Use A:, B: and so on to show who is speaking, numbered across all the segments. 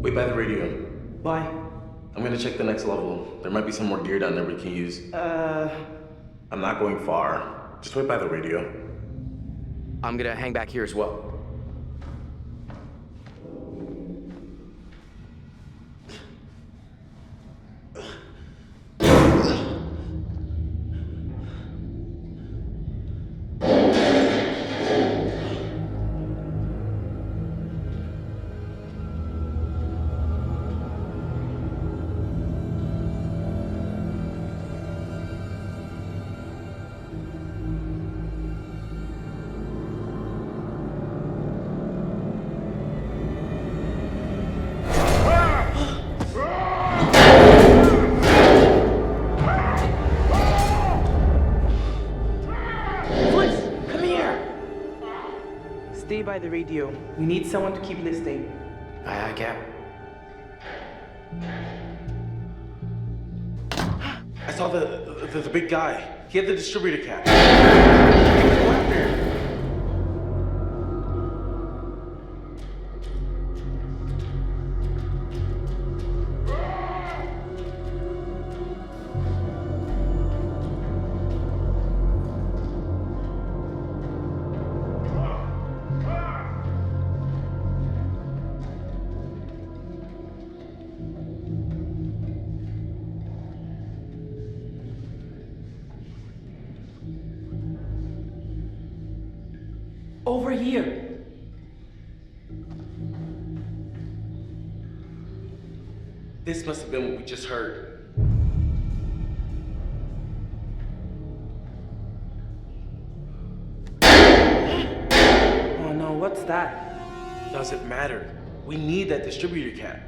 A: Wait by the radio.
B: Why?
A: I'm gonna check the next level. There might be some more gear down there we can use. I'm not going far. Just wait by the radio.
C: I'm gonna hang back here as well.
B: Stay by the radio. We need someone to keep listening.
C: Aye, Cap.
A: I saw the big guy. He had the distributor cap.
B: Over here.
A: This must have been what we just heard.
B: Oh no, what's that?
A: Doesn't matter. We need that distributor cap.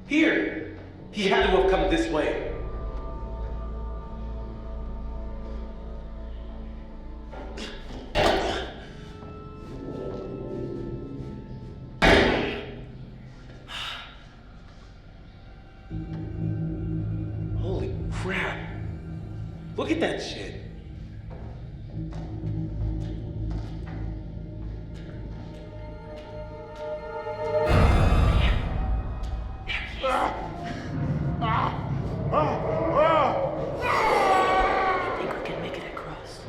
A: Here! He had to have come this way. Holy crap. Look at that shit.
B: I think we can make it across.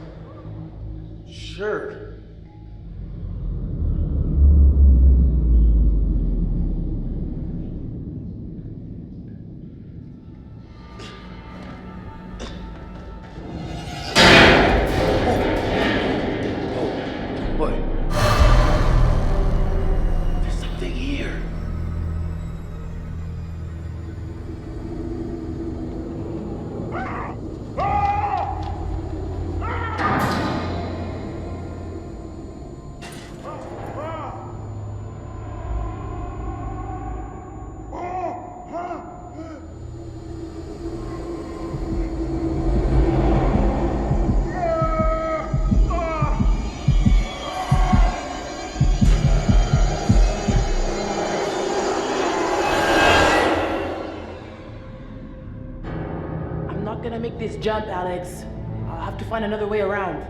A: Sure. What? There's something here.
B: I'm not gonna make this jump, Alex. I'll have to find another way around.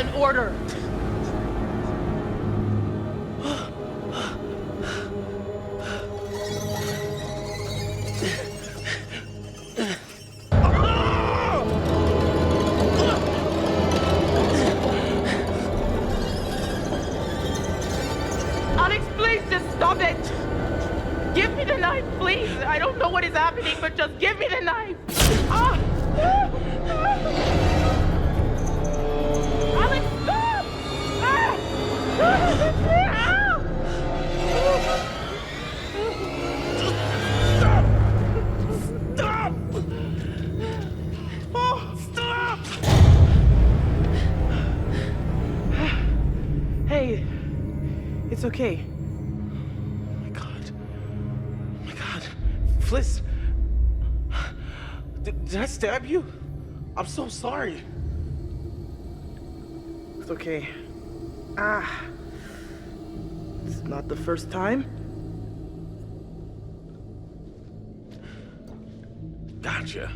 B: an order. Alex, please just stop it. Give me the knife, please. I don't know what is happening, but just give me the knife. Ah! Alex, stop! Ah!
A: Stop! Oh, stop!
B: Hey, it's okay.
A: Oh my God. Oh my God. Fliss. Did I stab you? I'm so sorry.
B: It's okay. Ah. It's not the first time.
A: Gotcha.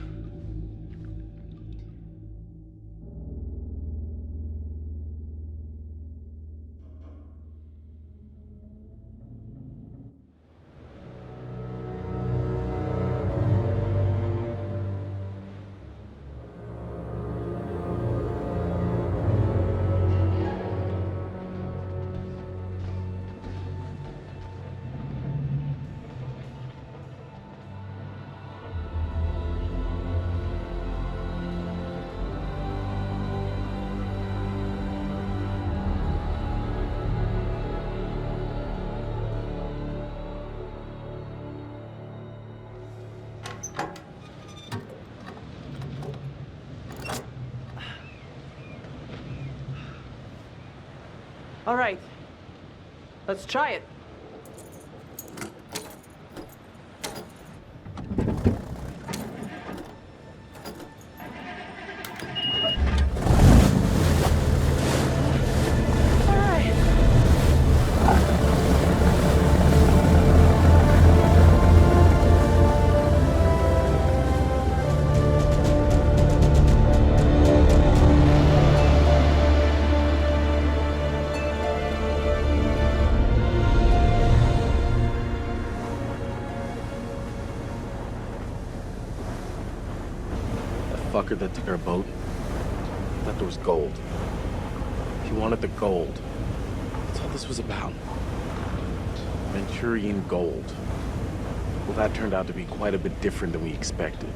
B: All right. Let's try it.
A: Fucker that took our boat. I thought there was gold. He wanted the gold. That's all this was about. Manchurian gold. Well, that turned out to be quite a bit different than we expected.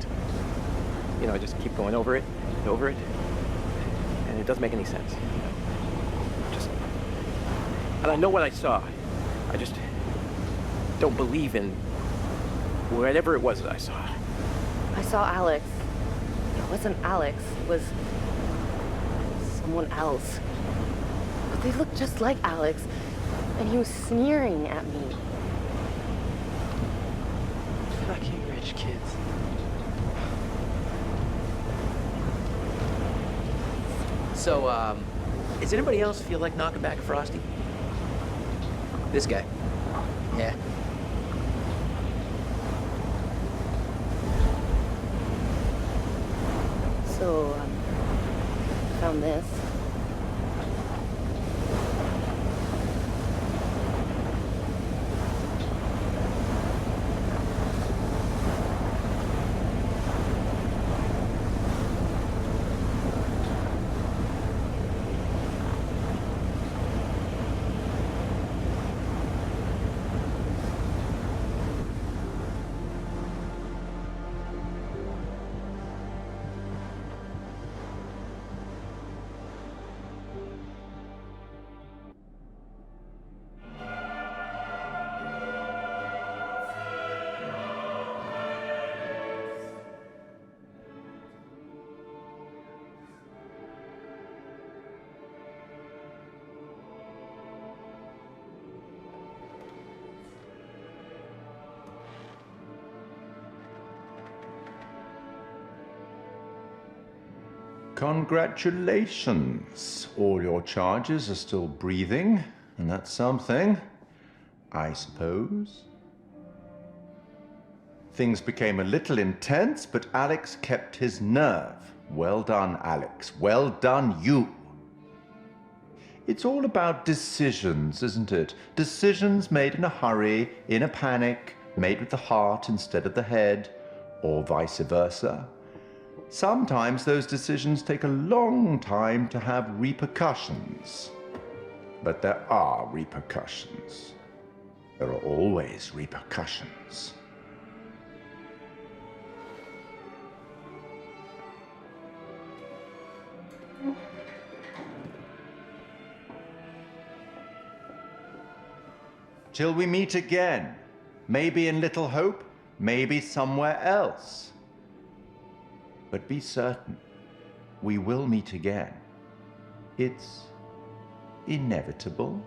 C: You know, I just keep going over it, and it doesn't make any sense. And I know what I saw. I just don't believe in whatever it was that I saw.
D: I saw Alex. It wasn't Alex, it was someone else. But they looked just like Alex, and he was sneering at me.
C: Fucking rich kids. So, does anybody else feel like knocking back a Frosty? This guy. Yeah.
D: So, found this.
E: Congratulations. All your charges are still breathing, and that's something, I suppose. Things became a little intense, but Alex kept his nerve. Well done, Alex. Well done, you. It's all about decisions, isn't it? Decisions made in a hurry, in a panic, made with the heart instead of the head, or vice versa. Sometimes those decisions take a long time to have repercussions. But there are repercussions. There are always repercussions. Till we meet again. Maybe in Little Hope, maybe somewhere else. But be certain, we will meet again. It's inevitable.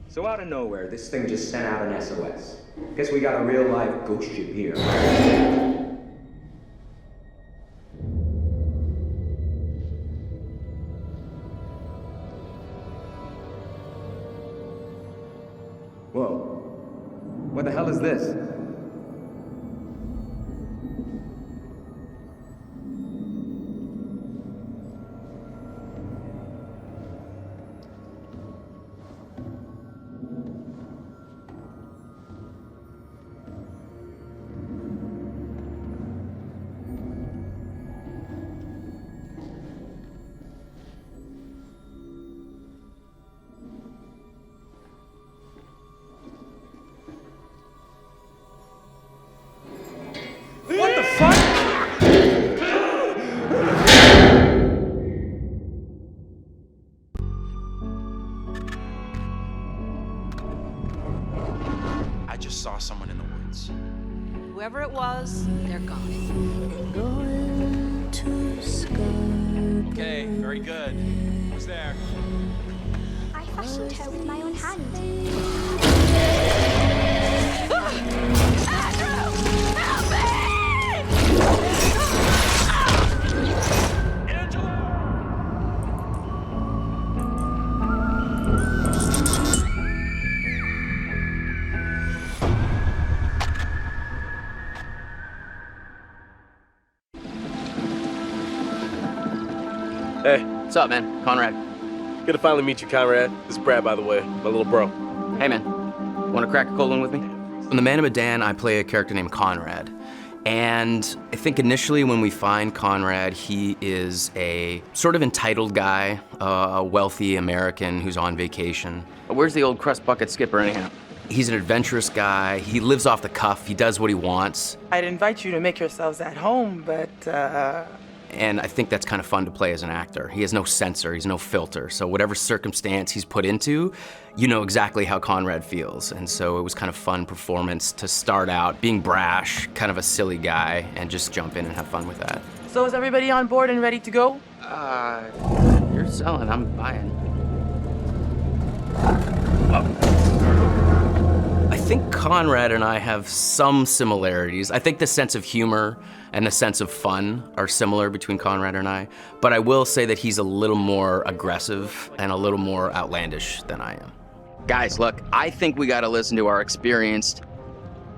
F: So out of nowhere, this thing just sent out an SOS. Guess we got a real live ghost ship here. Whoa. What the hell is this? What the fuck?
A: I just saw someone in the woods.
G: Whoever it was, they're gone.
A: Okay, very good. Who's there?
H: I fashioned her with my own hand.
A: Hey,
C: What's up, man? Conrad.
A: good to finally meet you, Conrad. This is Brad, by the way, my little bro.
C: Hey, man. Want to crack a cold one with me? In The Man of Medan, I play a character named Conrad. And I think initially when we find Conrad, he is a sort of entitled guy, a wealthy American who's on vacation. Where's the old crust bucket skipper anyhow? He's an adventurous guy. He lives off the cuff. He does what he wants.
B: I'd invite you to make yourselves at home, but,
C: And I think that's kind of fun to play as an actor. He has no censor, he's no filter. So whatever circumstance he's put into, you know exactly how Conrad feels. And so it was kind of fun performance to start out being brash, kind of a silly guy, and just jump in and have fun with that.
B: So is everybody on board and ready to go?
C: You're selling, I'm buying. I think Conrad and I have some similarities. I think the sense of humor and the sense of fun are similar between Conrad and I, but I will say that he's a little more aggressive and a little more outlandish than I am. Guys, look, I think we gotta listen to our experienced,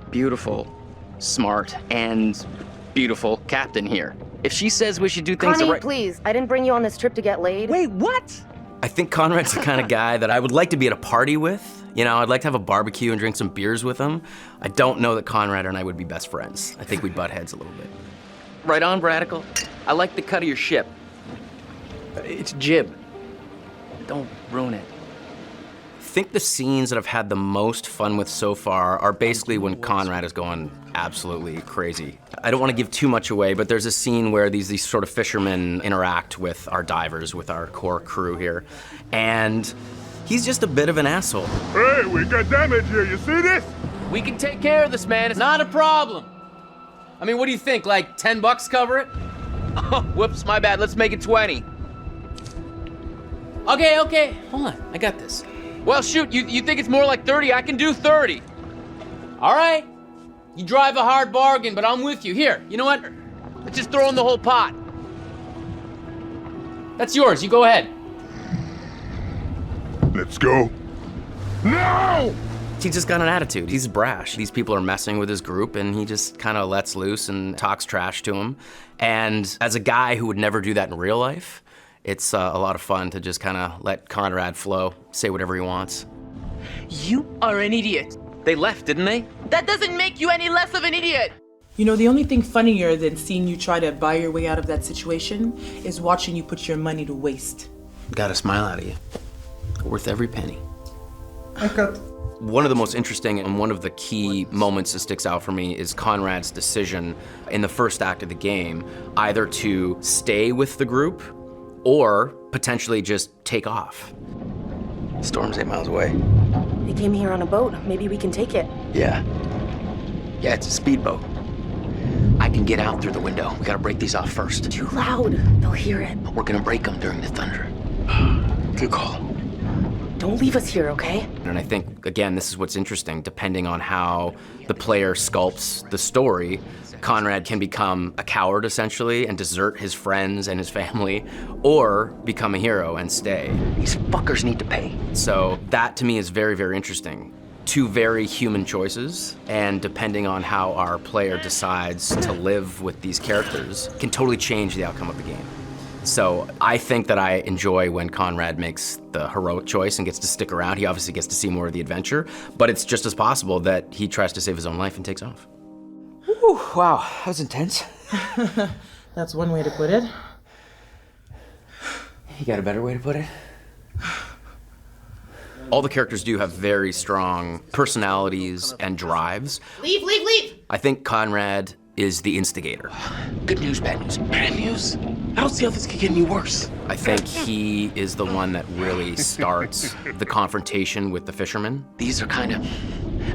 C: beautiful, smart, and beautiful captain here. If she says we should do things
D: Connie,
C: the right—
D: please. I didn't bring you on this trip to get laid.
G: Wait, what?
C: I think Conrad's the kind of guy that I would like to be at a party with. You know, I'd like to have a barbecue and drink some beers with him. I don't know that Conrad and I would be best friends. I think we'd butt heads a little bit. Right on, Bradical. I like the cut of your ship. It's jib. Don't ruin it. I think the scenes that I've had the most fun with so far are basically when Conrad is going absolutely crazy. I don't want to give too much away, but there's a scene where these sort of fishermen interact with our divers, with our core crew here, and he's just a bit of an asshole.
I: Hey, we got damage here, you see this?
C: We can take care of this, man. It's not a problem. I mean, what do you think, like $10 cover it? Oh, whoops, my bad. Let's make it 20. Okay. Hold on, I got this. Well, shoot, you think it's more like 30? I can do 30. All right. You drive a hard bargain, but I'm with you. Here, you know what? Let's just throw in the whole pot. That's yours, you go ahead.
I: Let's go. No!
C: He's just got an attitude. He's brash. These people are messing with his group, and he just kind of lets loose and talks trash to them. And as a guy who would never do that in real life, it's a lot of fun to just kind of let Conrad flow, say whatever he wants.
B: You are an idiot.
C: They left, didn't they?
B: That doesn't make you any less of an idiot.
J: You know, the only thing funnier than seeing you try to buy your way out of that situation is watching you put your money to waste.
C: Got a smile out of you. Worth every penny.
J: I cut.
C: One of the most interesting and one of the key moments that sticks out for me is Conrad's decision in the first act of the game, either to stay with the group or potentially just take off. Storm's 8 miles away.
D: They came here on a boat. Maybe we can take it.
C: Yeah, it's a speedboat. I can get out through the window. We gotta break these off first.
D: Too loud. They'll hear it.
C: But we're gonna break them during the thunder. Good call.
D: Don't leave us here, okay?
C: And I think, again, this is what's interesting. Depending on how the player sculpts the story, Conrad can become a coward, essentially, and desert his friends and his family, or become a hero and stay. These fuckers need to pay. So that, to me, is very, very interesting. Two very human choices, and depending on how our player decides to live with these characters, can totally change the outcome of the game. So I think that I enjoy when Conrad makes the heroic choice and gets to stick around. He obviously gets to see more of the adventure, but it's just as possible that he tries to save his own life and takes off.
J: Whew, wow, that was intense. That's one way to put it.
C: You got a better way to put it? All the characters do have very strong personalities and drives.
B: Leave.
C: I think Conrad is the instigator.
A: Good news, bad news. Bad news? I don't see how this could get any worse.
C: I think he is the one that really starts the confrontation with the fishermen.
A: These are kind of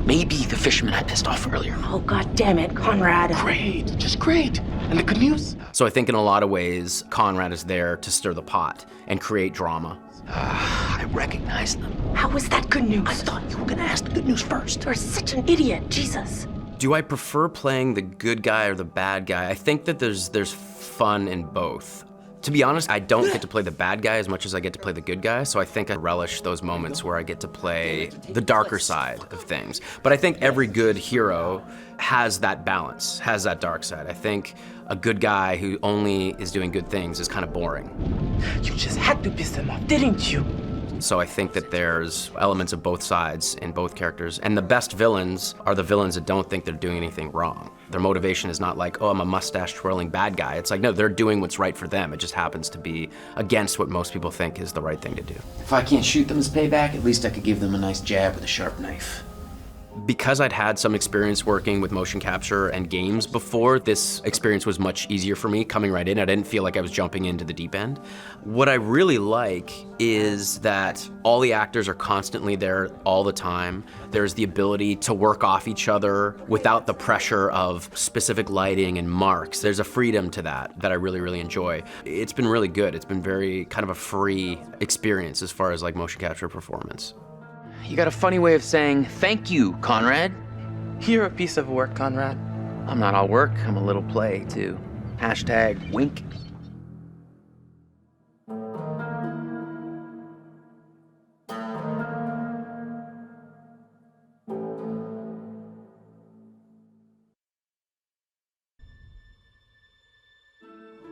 A: maybe the fishermen I pissed off earlier.
D: Oh, God damn it, Conrad.
A: Great, just great. And the good news?
C: So I think in a lot of ways, Conrad is there to stir the pot and create drama.
A: I recognize them.
D: How was that good news?
A: I thought you were gonna ask the good news first.
D: You're such an idiot, Jesus.
C: Do I prefer playing the good guy or the bad guy? I think that there's fun in both. To be honest, I don't get to play the bad guy as much as I get to play the good guy, so I think I relish those moments where I get to play the darker side of things. But I think every good hero has that balance, has that dark side. I think a good guy who only is doing good things is kind of boring.
B: You just had to piss them off, didn't you?
C: So I think that there's elements of both sides in both characters. And the best villains are the villains that don't think they're doing anything wrong. Their motivation is not like, oh, I'm a mustache-twirling bad guy. It's like, no, they're doing what's right for them. It just happens to be against what most people think is the right thing to do.
K: If I can't shoot them as payback, at least I could give them a nice jab with a sharp knife.
C: Because I'd had some experience working with motion capture and games before, this experience was much easier for me coming right in. I didn't feel like I was jumping into the deep end. What I really like is that all the actors are constantly there all the time. There's the ability to work off each other without the pressure of specific lighting and marks. There's a freedom to that I really, really enjoy. It's been really good. It's been very kind of a free experience as far as like motion capture performance. You got a funny way of saying thank you, Conrad.
K: You're a piece of work, Conrad.
C: I'm not all work, I'm a little play too. Hashtag wink.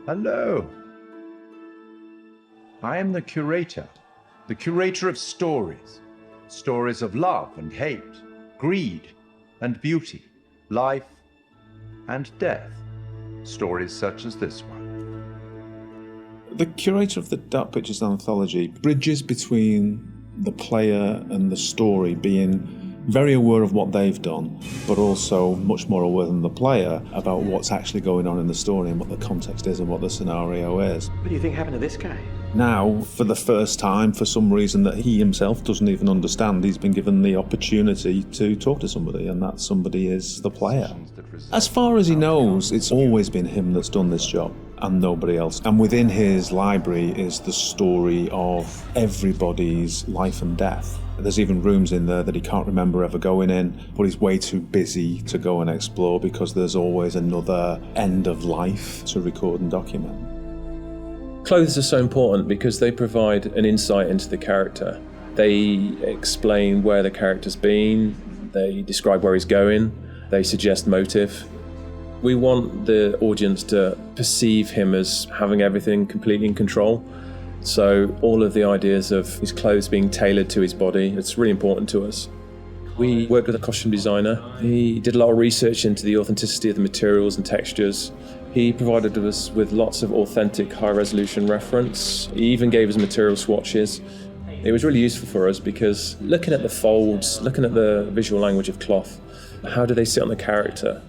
E: Hello. I am the Curator of stories. Stories of love and hate, greed and beauty, life and death. Stories such as this one.
L: The curator of the Dark Pictures Anthology bridges between the player and the story, being very aware of what they've done, but also much more aware than the player about what's actually going on in the story and what the context is and what the scenario is.
K: What do you think happened to this guy?
L: Now, for the first time, for some reason that he himself doesn't even understand, he's been given the opportunity to talk to somebody, and that somebody is the player. As far as he knows, it's always been him that's done this job, and nobody else. And within his library is the story of everybody's life and death. There's even rooms in there that he can't remember ever going in, but he's way too busy to go and explore because there's always another end of life to record and document.
M: Clothes are so important because they provide an insight into the character. They explain where the character's been, they describe where he's going, they suggest motive. We want the audience to perceive him as having everything completely in control. So all of the ideas of his clothes being tailored to his body, it's really important to us. We worked with a costume designer. He did a lot of research into the authenticity of the materials and textures. He provided us with lots of authentic high-resolution reference. He even gave us material swatches. It was really useful for us because looking at the folds, looking at the visual language of cloth, how do they sit on the character?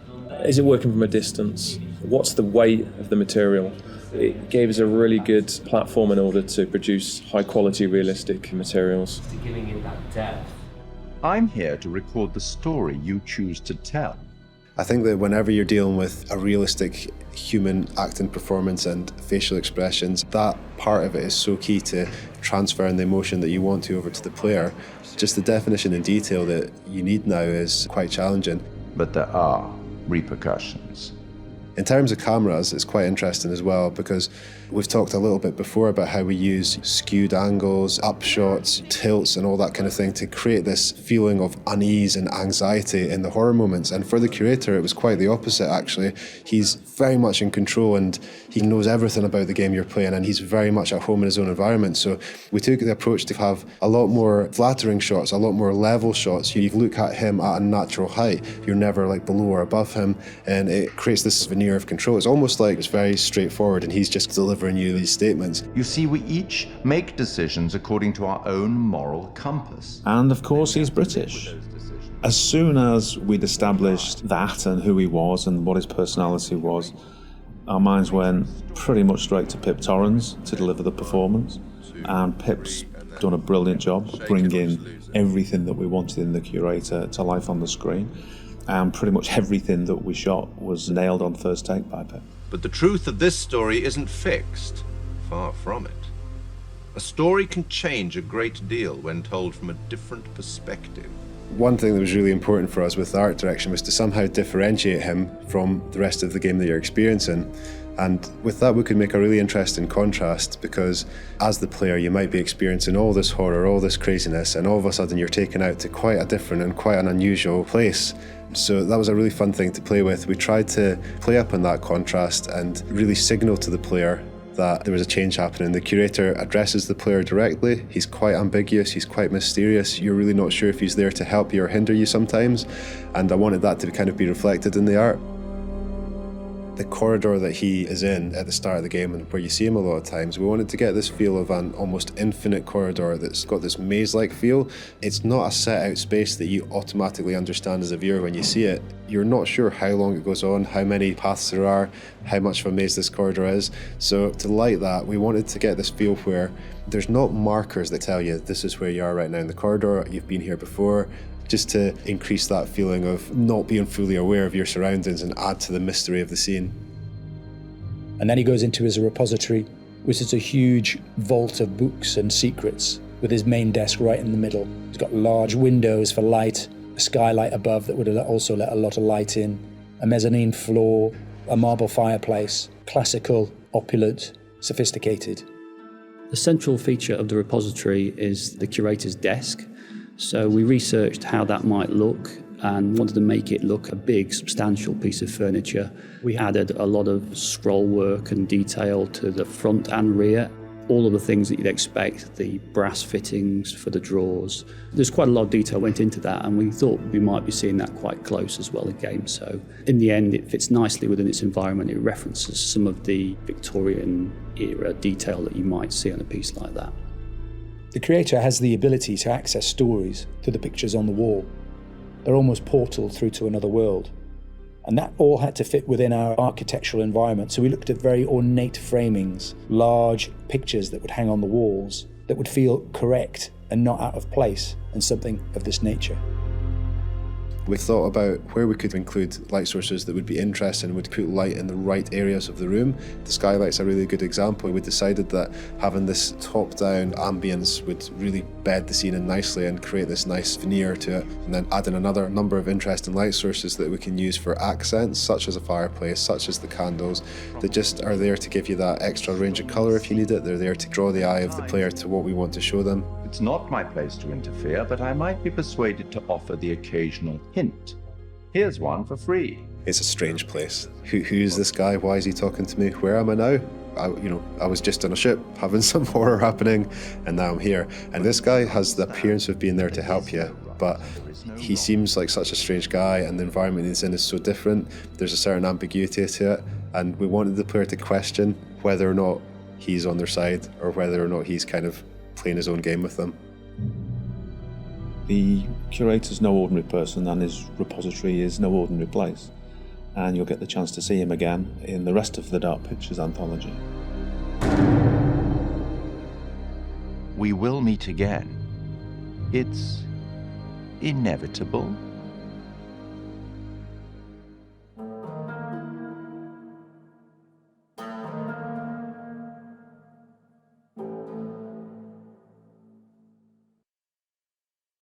M: Is it working from a distance? What's the weight of the material? It gave us a really good platform in order to produce high-quality, realistic materials.
K: Giving it that depth.
E: I'm here to record the story you choose to tell.
N: I think that whenever you're dealing with a realistic human acting performance and facial expressions, that part of it is so key to transferring the emotion that you want to over to the player. Just the definition and detail that you need now is quite challenging.
E: But there are repercussions.
N: In terms of cameras, it's quite interesting as well because we've talked a little bit before about how we use skewed angles, upshots, tilts and all that kind of thing to create this feeling of unease and anxiety in the horror moments. And for the curator, it was quite the opposite actually. He's very much in control and he knows everything about the game you're playing and he's very much at home in his own environment. So we took the approach to have a lot more flattering shots, a lot more level shots. You look at him at a natural height. You're never like below or above him and it creates this veneer of control. It's almost like it's very straightforward and he's just delivering you these statements.
E: You see, we each make decisions according to our own moral compass.
L: And of course he's British. As soon as we'd established that and who he was and what his personality was, our minds went pretty much straight to Pip Torrens to deliver the performance. And Pip's done a brilliant job bringing everything that we wanted in the Curator to life on the screen. And pretty much everything that we shot was nailed on first take by Pip.
O: But the truth of this story isn't fixed. Far from it. A story can change a great deal when told from a different perspective.
N: One thing that was really important for us with the art direction was to somehow differentiate him from the rest of the game that you're experiencing. And with that, we could make a really interesting contrast because as the player, you might be experiencing all this horror, all this craziness, and all of a sudden you're taken out to quite a different and quite an unusual place. So that was a really fun thing to play with. We tried to play up on that contrast and really signal to the player that there was a change happening. The curator addresses the player directly. He's quite ambiguous, he's quite mysterious. You're really not sure if he's there to help you or hinder you sometimes. And I wanted that to kind of be reflected in the art. The corridor that he is in at the start of the game, and where you see him a lot of times, we wanted to get this feel of an almost infinite corridor that's got this maze-like feel. It's not a set-out space that you automatically understand as a viewer when you see it. You're not sure how long it goes on, how many paths there are, how much of a maze this corridor is. So to light that, we wanted to get this feel where there's not markers that tell you this is where you are right now in the corridor, you've been here before, just to increase that feeling of not being fully aware of your surroundings and add to the mystery of the scene.
P: And then he goes into his repository, which is a huge vault of books and secrets, with his main desk right in the middle. He's got large windows for light, a skylight above that would also let a lot of light in, a mezzanine floor, a marble fireplace, classical, opulent, sophisticated.
Q: The central feature of the repository is the curator's desk. So we researched how that might look and wanted to make it look a big, substantial piece of furniture. We added a lot of scroll work and detail to the front and rear. All of the things that you'd expect, the brass fittings for the drawers. There's quite a lot of detail went into that, and we thought we might be seeing that quite close as well again. So in the end, it fits nicely within its environment. It references some of the Victorian era detail that you might see on a piece like that.
P: The creator has the ability to access stories through the pictures on the wall. They're almost portals through to another world. And that all had to fit within our architectural environment. So we looked at very ornate framings, large pictures that would hang on the walls, that would feel correct and not out of place in something of this nature.
N: We thought about where we could include light sources that would be interesting and would put light in the right areas of the room. The skylight's a really good example. We decided that having this top-down ambience would really bed the scene in nicely and create this nice veneer to it. And then adding another number of interesting light sources that we can use for accents, such as a fireplace, such as the candles, that just are there to give you that extra range of colour if you need it. They're there to draw the eye of the player to what we want to show them.
E: It's not my place to interfere, but I might be persuaded to offer the occasional hint. Here's one for free.
N: It's a strange place. Who's this guy? Why is he talking to me? Where am I now? I was just on a ship having some horror happening, and now I'm here. And this guy has the appearance of being there to help you, but he seems like such a strange guy, and the environment he's in is so different. There's a certain ambiguity to it, and we wanted the player to question whether or not he's on their side or whether or not he's kind of playing his own game with them.
L: The curator's no ordinary person, and his repository is no ordinary place. And you'll get the chance to see him again in the rest of the Dark Pictures anthology.
E: We will meet again. It's inevitable.